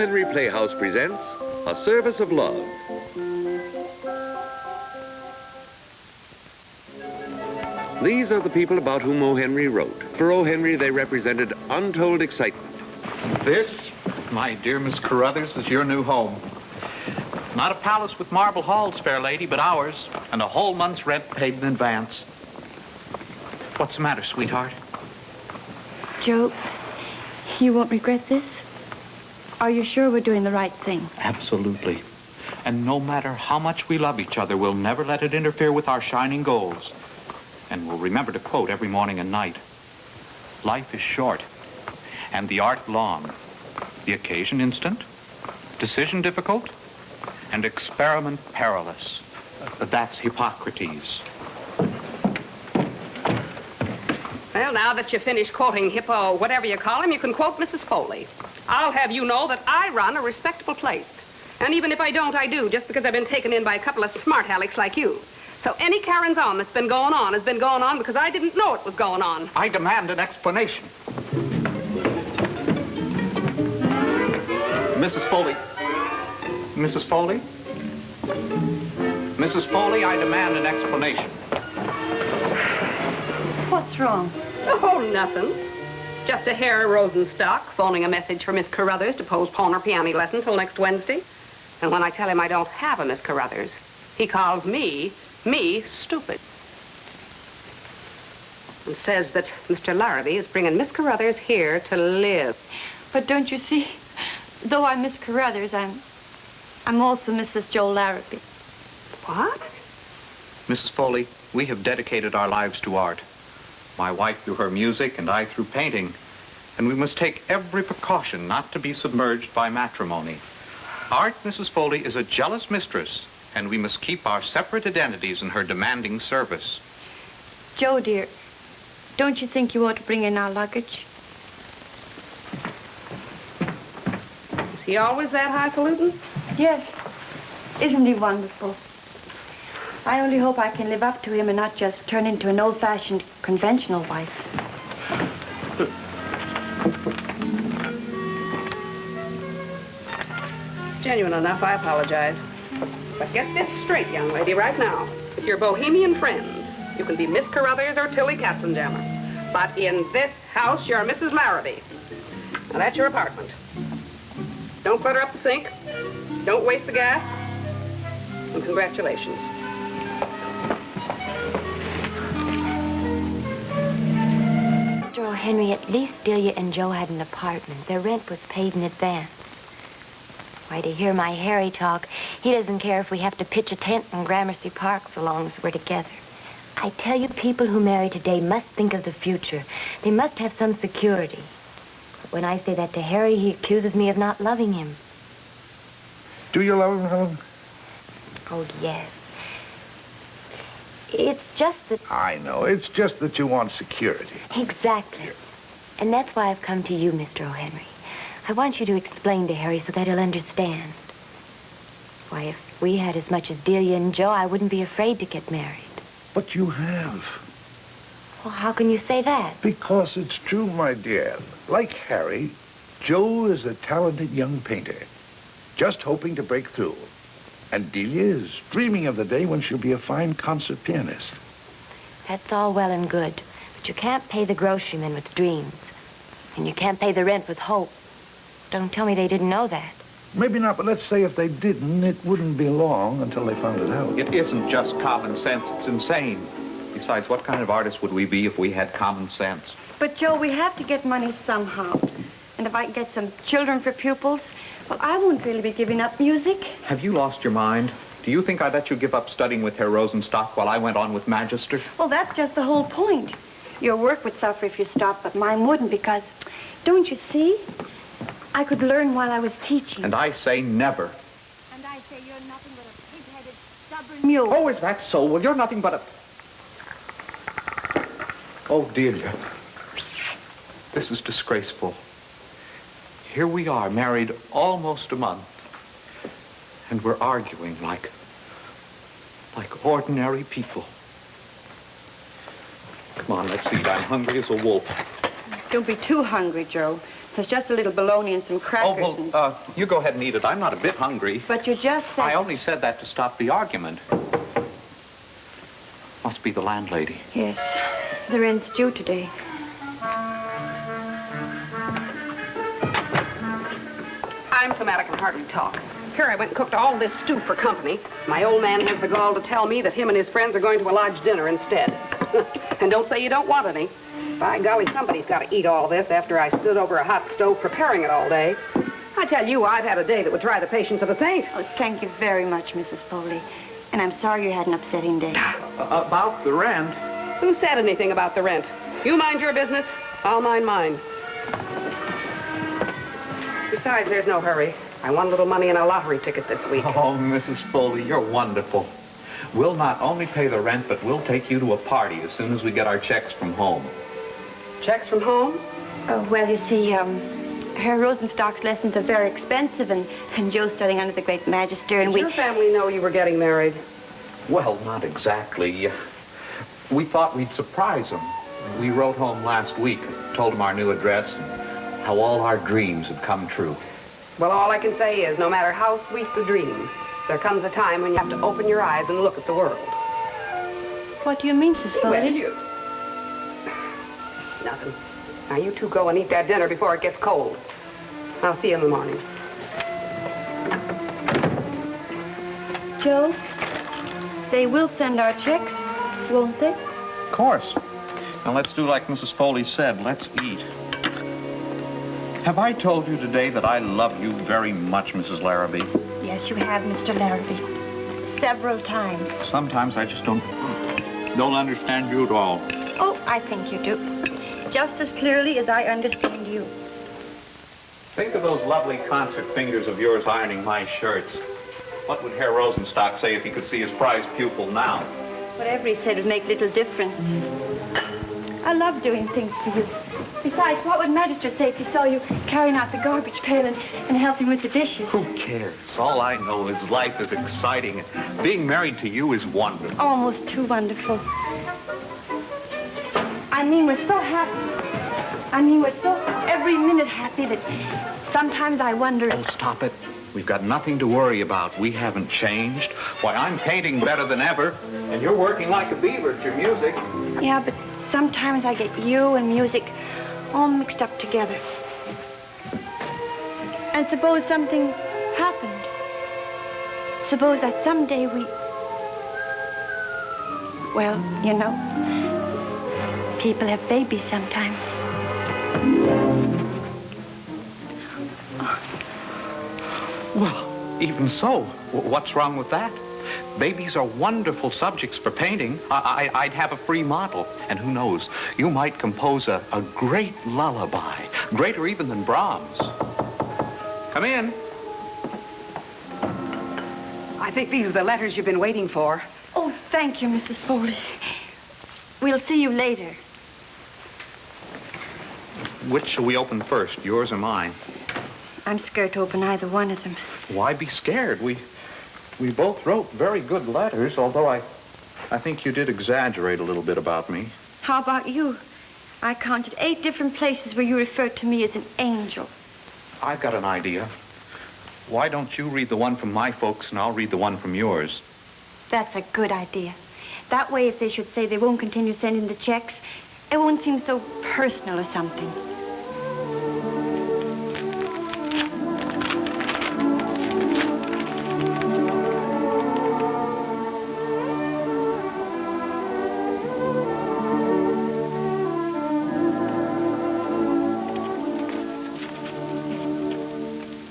Henry Playhouse presents A Service of Love. These are the people about whom O. Henry wrote. For O. Henry, they represented untold excitement. This, my dear Miss Carruthers, is your new home. Not a palace with marble halls, fair lady, but ours, and a whole month's rent paid in advance. What's the matter, sweetheart? Joe, you won't regret this? Are you sure we're doing the right thing? Absolutely. And no matter how much we love each other, we'll never let it interfere with our shining goals. And we'll remember to quote every morning and night. Life is short, and the art long. The occasion instant, decision difficult, and experiment perilous. That's Hippocrates. Well, now that you've finished quoting Hippo, whatever you call him, you can quote Mrs. Foley. I'll have you know that I run a respectable place. And even if I don't, I do, just because I've been taken in by a couple of smart alecks like you. So any carryings on that's been going on has been going on because I didn't know it was going on. I demand an explanation. Mrs. Foley. Mrs. Foley? Mrs. Foley, I demand an explanation. What's wrong? Oh, nothing. Just a Harry Rosenstock phoning a message for Miss Carruthers to postpone her piano lesson till next Wednesday. And when I tell him I don't have a Miss Carruthers, he calls me stupid. And says that Mr. Larrabee is bringing Miss Carruthers here to live. But don't you see, though I'm Miss Carruthers, I'm also Mrs. Joe Larrabee. What? Mrs. Foley, we have dedicated our lives to art. My wife through her music and I through painting. And we must take every precaution not to be submerged by matrimony. Art, Mrs. Foley, is a jealous mistress, and we must keep our separate identities in her demanding service. Joe, dear, don't you think you ought to bring in our luggage? Is he always that highfalutin? Yes. Isn't he wonderful? I only hope I can live up to him and not just turn into an old-fashioned, conventional wife. Genuine enough, I apologize. But get this straight, young lady, right now. With your bohemian friends, you can be Miss Carruthers or Tilly Katzenjammer. But in this house, you're Mrs. Larrabee. Now, that's your apartment. Don't clutter up the sink. Don't waste the gas. And congratulations. Joe, Henry, at least Delia and Joe had an apartment. Their rent was paid in advance. Why, to hear my Harry talk, he doesn't care if we have to pitch a tent in Gramercy Park so long as we're together. I tell you, people who marry today must think of the future. They must have some security. But when I say that to Harry, he accuses me of not loving him. Do you love him, Helen? Oh, yes. It's just that... I know. It's just that you want security. Exactly. And that's why I've come to you, Mr. O'Henry. I want you to explain to Harry so that he'll understand. Why, if we had as much as Delia and Joe, I wouldn't be afraid to get married. But you have. Well, how can you say that? Because it's true, my dear. Like Harry, Joe is a talented young painter, just hoping to break through. And Delia is dreaming of the day when she'll be a fine concert pianist. That's all well and good, but you can't pay the groceryman with dreams. And you can't pay the rent with hope. Don't tell me they didn't know that. Maybe not, but let's say if they didn't, it wouldn't be long until they found it out. It isn't just common sense, it's insane. Besides, what kind of artists would we be if we had common sense? But, Joe, we have to get money somehow. And if I can get some children for pupils, well, I won't really be giving up music. Have you lost your mind? Do you think I let you give up studying with Herr Rosenstock while I went on with Magister? Well, that's just the whole point. Your work would suffer if you stopped, but mine wouldn't because, don't you see? I could learn while I was teaching. And I say never. And I say you're nothing but a pig-headed, stubborn mule. Oh, is that so? Well, you're nothing but a... Oh, Delia. This is disgraceful. Here we are, married almost a month. And we're arguing like ordinary people. Come on, let's eat. I'm hungry as a wolf. Don't be too hungry, Joe. There's just a little bologna and some crackers. You go ahead and eat it. I'm not a bit hungry. But you just said... I only said that to stop the argument. Must be the landlady. Yes, the rent's due today. I'm so mad I can hardly talk. Here I went and cooked all this stew for company. My old man has the gall to tell me that him and his friends are going to a lodge dinner instead. And don't say you don't want any. By golly, somebody's got to eat all this after I stood over a hot stove preparing it all day. I tell you, I've had a day that would try the patience of a saint. Oh, thank you very much, Mrs. Foley. And I'm sorry you had an upsetting day. About the rent? Who said anything about the rent? You mind your business, I'll mind mine. Besides, there's no hurry. I won a little money in a lottery ticket this week. Oh, Mrs. Foley, you're wonderful. We'll not only pay the rent, but we'll take you to a party as soon as we get our checks from home. Checks from home? Oh, well, you see, Herr Rosenstock's lessons are very expensive, and Joe's studying under the great magister, and Did your family know you were getting married? Well, not exactly. We thought we'd surprise them. We wrote home last week, told them our new address, and how all our dreams had come true. Well, all I can say is, no matter how sweet the dream, there comes a time when you have to open your eyes and look at the world. What do you mean, Mrs. Foley? Well, you... Nothing. Now, you two go and eat that dinner before it gets cold. I'll see you in the morning. Joe, they will send our checks, won't they? Of course. Now, let's do like Mrs. Foley said. Let's eat. Have I told you today that I love you very much, Mrs. Larrabee? Yes, you have, Mr. Larrabee. Several times. Sometimes I just don't understand you at all. Oh, I think you do. Just as clearly as I understand you. Think of those lovely concert fingers of yours ironing my shirts. What would Herr Rosenstock say if he could see his prized pupil now? Whatever he said would make little difference. I love doing things for you. Besides, what would Magister say if he saw you carrying out the garbage pail and helping with the dishes? Who cares? All I know is life is exciting. Being married to you is wonderful. Almost too wonderful. I mean, we're so happy. I mean, we're so every minute happy that sometimes I wonder... Oh, stop it. We've got nothing to worry about. We haven't changed. Why, I'm painting better than ever, and you're working like a beaver at your music. Yeah, but sometimes I get you and music all mixed up together. And suppose something happened. Suppose that someday we... Well, you know, people have babies sometimes. Well, even so, what's wrong with that? Babies are wonderful subjects for painting. I'd have a free model. And who knows, you might compose a great lullaby, greater even than Brahms. Come in. I think these are the letters you've been waiting for. Oh, thank you, Mrs. Foley. We'll see you later. Which shall we open first, yours or mine? I'm scared to open either one of them. Why be scared? We both wrote very good letters, although I think you did exaggerate a little bit about me. How about you? I counted 8 different places where you referred to me as an angel. I've got an idea. Why don't you read the one from my folks and I'll read the one from yours? That's a good idea. That way, if they should say they won't continue sending the checks, it won't seem so personal or something.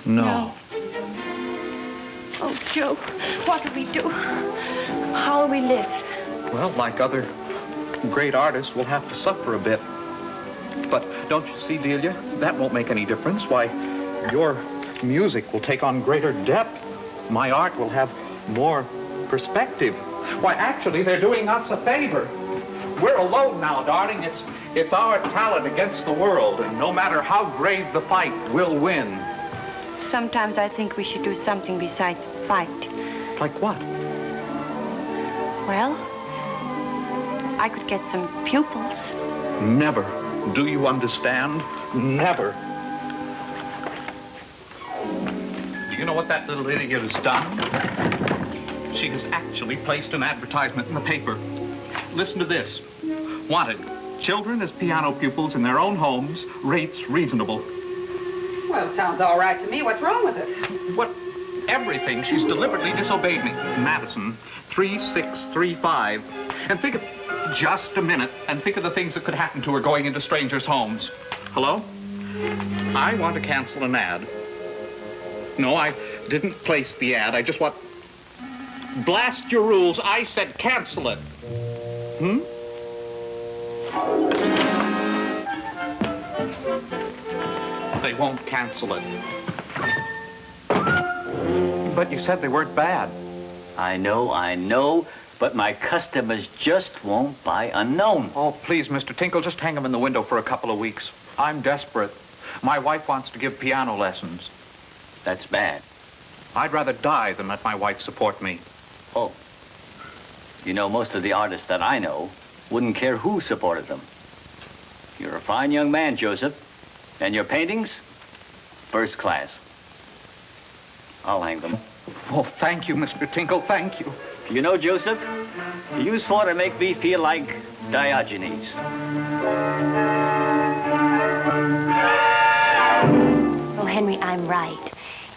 No. Oh, Joe, what do we do? How will we live? Well, like other great artists, we'll have to suffer a bit. But don't you see, Delia? That won't make any difference. Why, your music will take on greater depth. My art will have more perspective. Why, actually, they're doing us a favor. We're alone now, darling. It's our talent against the world, and no matter how grave the fight, we'll win. Sometimes I think we should do something besides fight. Like what? Well, I could get some pupils. Never. Do you understand? Never. Do you know what that little idiot has done? She has actually placed an advertisement in the paper. Listen to this. Wanted. Children as piano pupils in their own homes. Rates reasonable. Well, it sounds all right to me. What's wrong with it? What? Everything. She's deliberately disobeyed me. Madison, 3635. And think of... Just a minute. And think of the things that could happen to her going into strangers' homes. Hello? I want to cancel an ad. No, I didn't place the ad. I just want... Blast your rules. I said cancel it. Hmm? They won't cancel it. But you said they weren't bad. I know, but my customers just won't buy unknown. Oh, please, Mr. Tinkle, just hang them in the window for a couple of weeks. I'm desperate. My wife wants to give piano lessons. That's bad. I'd rather die than let my wife support me. Oh. You know, most of the artists that I know wouldn't care who supported them. You're a fine young man, Joseph. And your paintings? First class. I'll hang them. Oh, thank you, Mr. Tinkle, thank you. You know, Joseph, you sort of make me feel like Diogenes. Oh, Henry, I'm right.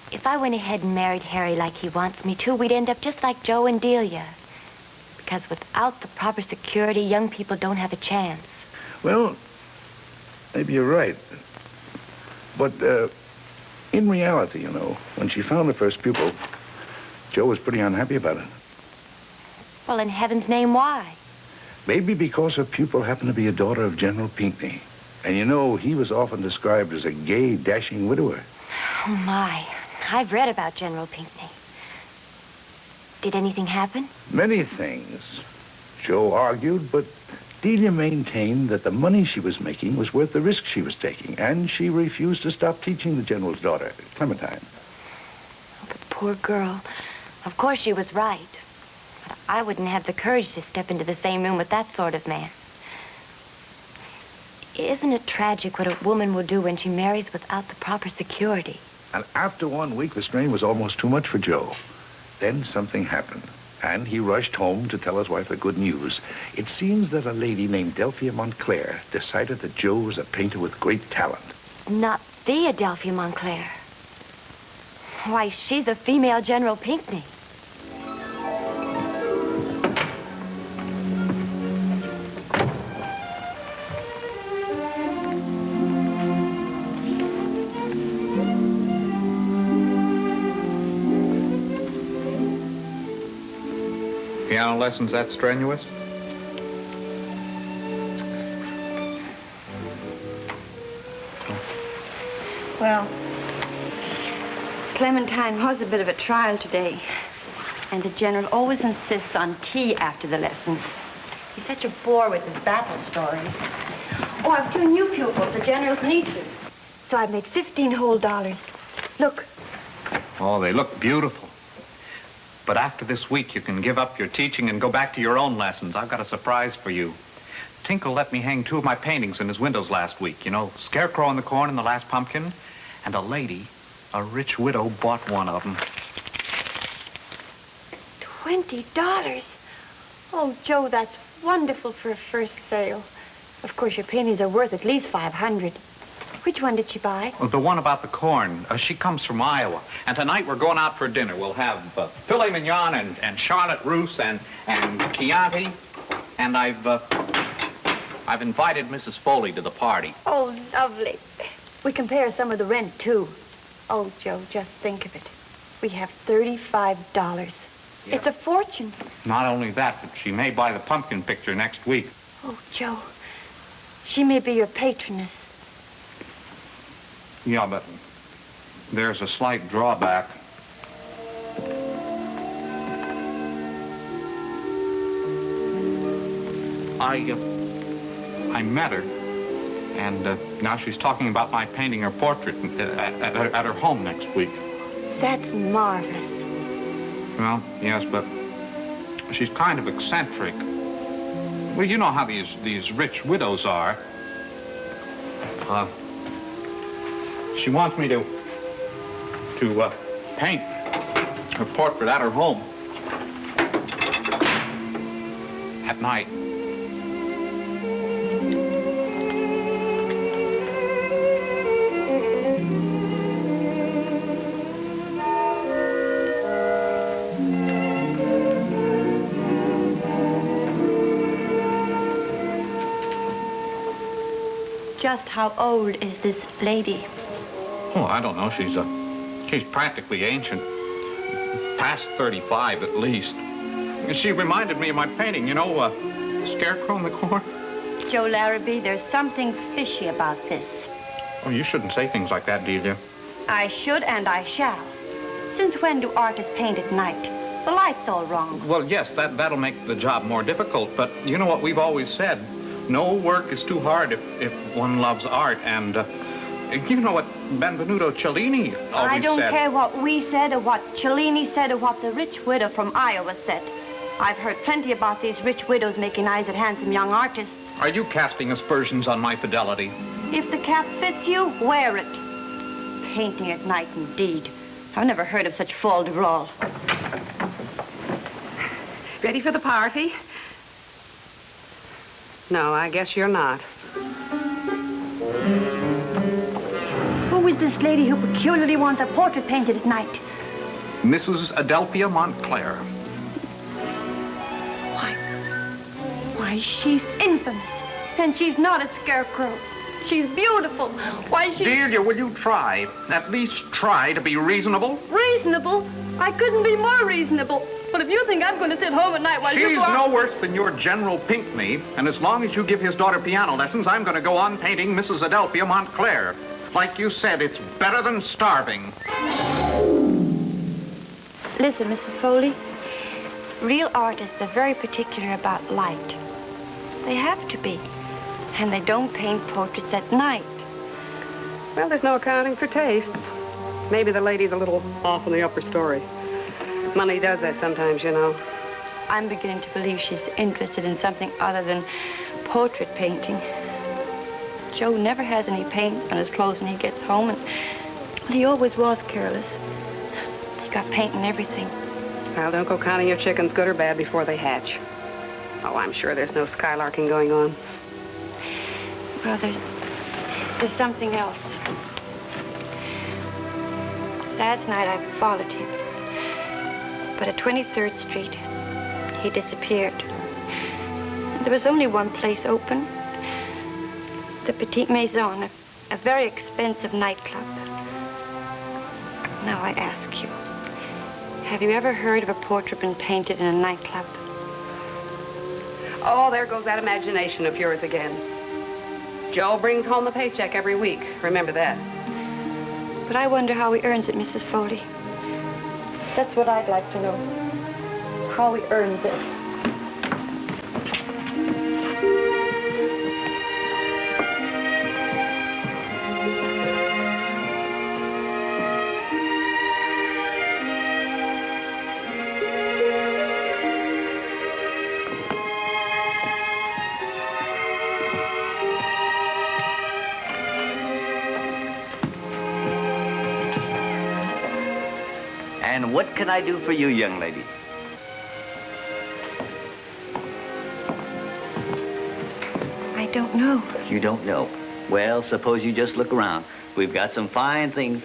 If I went ahead and married Harry like he wants me to, we'd end up just like Joe and Delia. Because without the proper security, young people don't have a chance. Well, maybe you're right. But, in reality, you know, when she found her first pupil, Joe was pretty unhappy about it. Well, in heaven's name, why? Maybe because her pupil happened to be a daughter of General Pinckney. And you know, he was often described as a gay, dashing widower. Oh, my. I've read about General Pinckney. Did anything happen? Many things. Joe argued, but Delia maintained that the money she was making was worth the risk she was taking, and she refused to stop teaching the General's daughter, Clementine. Oh, the poor girl. Of course she was right. But I wouldn't have the courage to step into the same room with that sort of man. Isn't it tragic what a woman will do when she marries without the proper security? And after 1 week, the strain was almost too much for Joe. Then something happened, and he rushed home to tell his wife the good news. It seems that a lady named Delphia Montclair decided that Joe was a painter with great talent. Not the Adelphia Montclair. Why, she's a female General Pinckney. Piano lessons that strenuous? Well, Clementine was a bit of a trial today. And the General always insists on tea after the lessons. He's such a bore with his battle stories. Oh, I've 2 new pupils, the General's nieces. So I've made $15 whole. Look. Oh, they look beautiful. But after this week, you can give up your teaching and go back to your own lessons. I've got a surprise for you. Tinkle let me hang 2 of my paintings in his windows last week. You know, Scarecrow in the Corn and The Last Pumpkin. And a lady, a rich widow, bought one of them. $20? Oh, Joe, that's wonderful for a first sale. Of course, your paintings are worth at least $500. Which one did she buy? The one about the corn. She comes from Iowa. And tonight we're going out for dinner. We'll have filet mignon and Charlotte Russe and Chianti. And I've invited Mrs. Foley to the party. Oh, lovely. We can pay her some of the rent, too. Oh, Joe, just think of it. We have $35. Yeah. It's a fortune. Not only that, but she may buy the pumpkin picture next week. Oh, Joe, she may be your patroness. Yeah, but there's a slight drawback. I met her, and now she's talking about my painting her portrait at her home next week. That's marvelous. Well, yes, but she's kind of eccentric. Well, you know how these rich widows are. She wants me to paint her portrait at her home. At night. Just how old is this lady? Oh, I don't know. She's practically ancient. Past 35 at least. She reminded me of my painting, you know, the scarecrow in the corner. Joe Larrabee, there's something fishy about this. Oh, you shouldn't say things like that, Delia. I should and I shall. Since when do artists paint at night? The light's all wrong. Well, yes, that'll make the job more difficult, but you know what we've always said. No work is too hard if one loves art, and you know what Benvenuto Cellini always said. I don't care what we said or what Cellini said or what the rich widow from Iowa said. I've heard plenty about these rich widows making eyes at handsome young artists. Are you casting aspersions on my fidelity? If the cap fits you, wear it. Painting at night, indeed. I've never heard of such fol-de-rol. Ready for the party? No, I guess you're not. Who is this lady who peculiarly wants a portrait painted at night? Mrs. Adelphia Montclair. Why, she's infamous. And she's not a scarecrow. She's beautiful. Why, Delia, will you try? At least try to be reasonable? Reasonable? I couldn't be more reasonable. But if you think I'm going to sit home at night while you She's go out... no worse than your General Pinckney, and as long as you give his daughter piano lessons, I'm going to go on painting Mrs. Adelphia Montclair. Like you said, it's better than starving. Listen, Mrs. Foley. Real artists are very particular about light. They have to be. And they don't paint portraits at night. Well, there's no accounting for tastes. Maybe the lady's a little off in the upper story. Money does that sometimes, you know. I'm beginning to believe she's interested in something other than portrait painting. Joe never has any paint on his clothes when he gets home, and he always was careless. He got paint and everything. Well, don't go counting your chickens good or bad before they hatch. Oh, I'm sure there's no skylarking going on. Well, there's something else. Last night I followed him. But at 23rd Street, he disappeared. There was only one place open. The Petite Maison, a very expensive nightclub. Now I ask you, have you ever heard of a portrait been painted in a nightclub? Oh, there goes that imagination of yours again. Joe brings home the paycheck every week. Remember that. But I wonder how he earns it, Mrs. Foley. That's what I'd like to know. How he earns it. And what can I do for you, young lady? I don't know. You don't know. Well, suppose you just look around. We've got some fine things.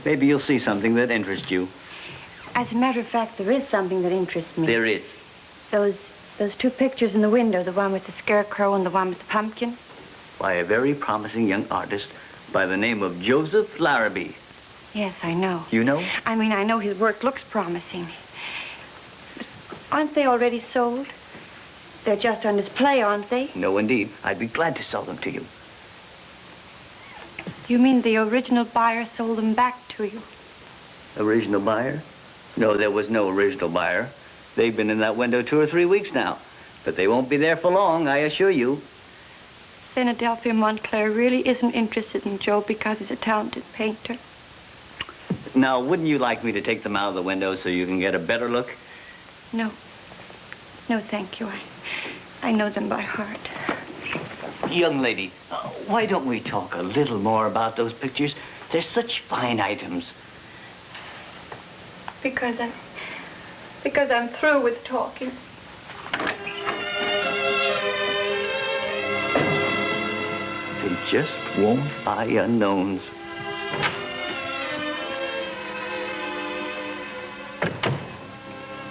Maybe you'll see something that interests you. As a matter of fact, there is something that interests me. There is. Those two pictures in the window, the one with the scarecrow and the one with the pumpkin. By a very promising young artist by the name of Joseph Larrabee. Yes, I know. You know? I mean, I know his work looks promising. But aren't they already sold? They're just on display, aren't they? No, indeed. I'd be glad to sell them to you. You mean the original buyer sold them back to you? Original buyer? No, there was no original buyer. They've been in that window 2 or 3 weeks now. But they won't be there for long, I assure you. Then Adelphia Montclair really isn't interested in Joe because he's a talented painter. Now, wouldn't you like me to take them out of the window so you can get a better look? No. No, thank you. I know them by heart. Young lady, why don't we talk a little more about those pictures? They're such fine items. Because I'm through with talking. They just won't buy unknowns.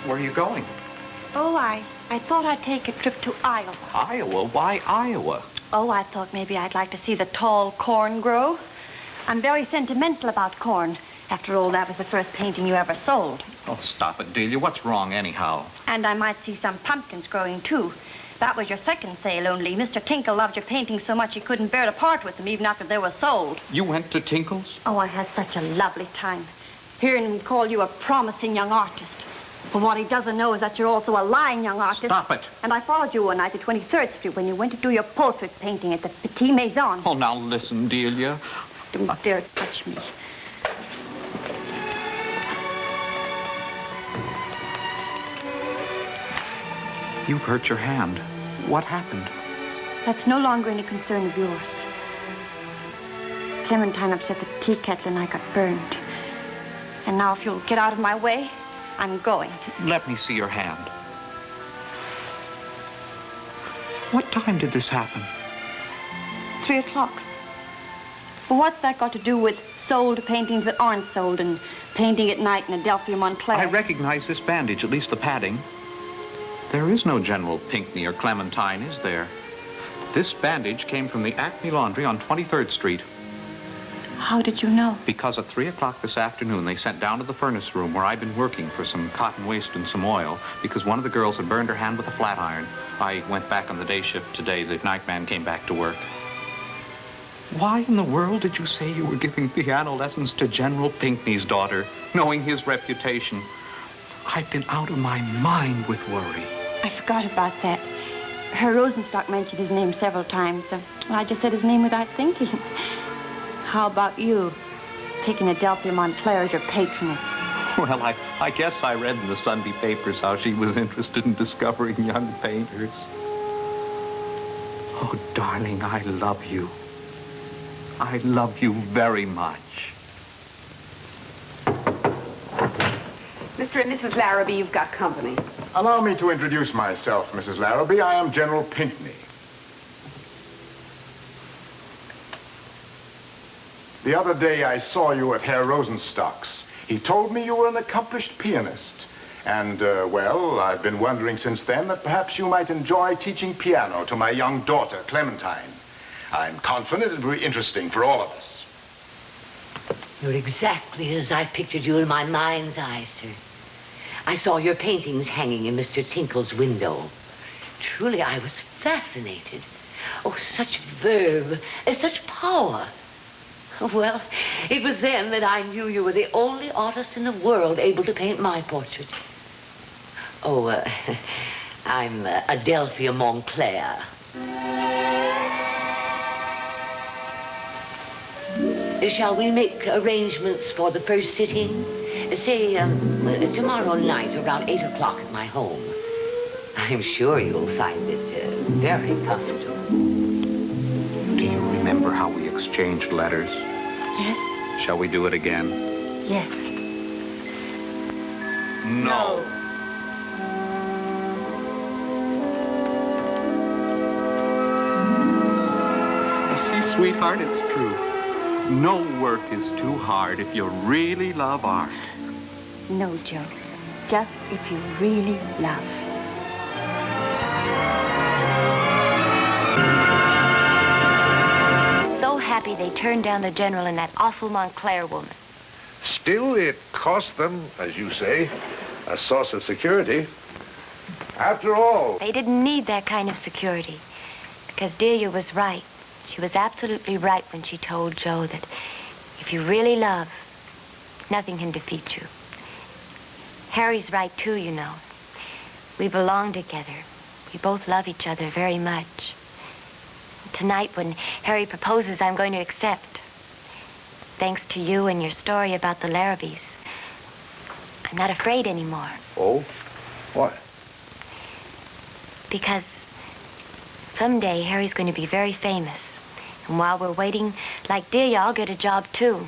Where are you going? Oh, I thought I'd take a trip to Iowa. Iowa? Why Iowa? Oh, I thought maybe I'd like to see the tall corn grow. I'm very sentimental about corn. After all, that was the first painting you ever sold. Oh, stop it, Delia. What's wrong anyhow? And I might see some pumpkins growing, too. That was your second sale, only Mr. Tinkle loved your paintings so much he couldn't bear to part with them even after they were sold. You went to Tinkle's? Oh, I had such a lovely time. Hearing him call you a promising young artist. But what he doesn't know is that you're also a lying young artist. Stop it. And I followed you one night at 23rd Street when you went to do your portrait painting at the Petit Maison. Oh, now listen, Delia. Don't dare touch me. You've hurt your hand. What happened? That's no longer any concern of yours. Clementine upset the tea kettle and I got burned. And now if you'll get out of my way, I'm going. Let me see your hand. What time did this happen? 3 o'clock. Well, what's that got to do with sold paintings that aren't sold and painting at night in Adelphia Montclair? I recognize this bandage, at least the padding. There is no General Pinckney or Clementine, is there? This bandage came from the Acme Laundry on 23rd Street. How did you know? Because at 3 o'clock this afternoon, they sent down to the furnace room where I've been working for some cotton waste and some oil because one of the girls had burned her hand with a flat iron. I went back on the day shift today. The night man came back to work. Why in the world did you say you were giving piano lessons to General Pinckney's daughter, knowing his reputation? I've been out of my mind with worry. I forgot about that. Herr Rosenstock mentioned his name several times, so I just said his name without thinking. How about you, taking Adelphia Montclair as your patroness? Well, I guess I read in the Sunday papers how she was interested in discovering young painters. Oh, darling, I love you. I love you very much. Mr. and Mrs. Larrabee, you've got company. Allow me to introduce myself, Mrs. Larrabee. I am General Pinckney. The other day I saw you at Herr Rosenstock's. He told me you were an accomplished pianist. And, well, I've been wondering since then that perhaps you might enjoy teaching piano to my young daughter, Clementine. I'm confident it will be interesting for all of us. You're exactly as I pictured you in my mind's eye, sir. I saw your paintings hanging in Mr. Tinkle's window. Truly, I was fascinated. Oh, such verve, and such power. Well, it was then that I knew you were the only artist in the world able to paint my portrait. Oh, I'm Adelphia Montclair. Shall we make arrangements for the first sitting? Say, tomorrow night around 8 o'clock at my home. I'm sure you'll find it very comfortable. Do you remember how we exchanged letters? Yes? Shall we do it again? Yes. No. You see, sweetheart, it's true. No work is too hard if you really love art. No, Joe. Just if you really love. So happy they turned down the general and that awful Montclair woman. Still, it cost them, as you say, a source of security. After all, They didn't need that kind of security because Delia was right. She was absolutely right when she told Joe that if you really love, nothing can defeat you. Harry's right, too, you know. We belong together. We both love each other very much. Tonight, when Harry proposes, I'm going to accept. Thanks to you and your story about the Larrabees. I'm not afraid anymore. Oh? What? Because someday Harry's going to be very famous. And while we're waiting, like Delia, I'll get a job, too.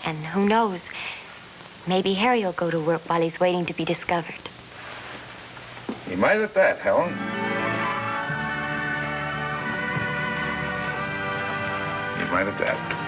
And who knows, Maybe Harry will go to work while he's waiting to be discovered. He might at that, Helen. He might at that.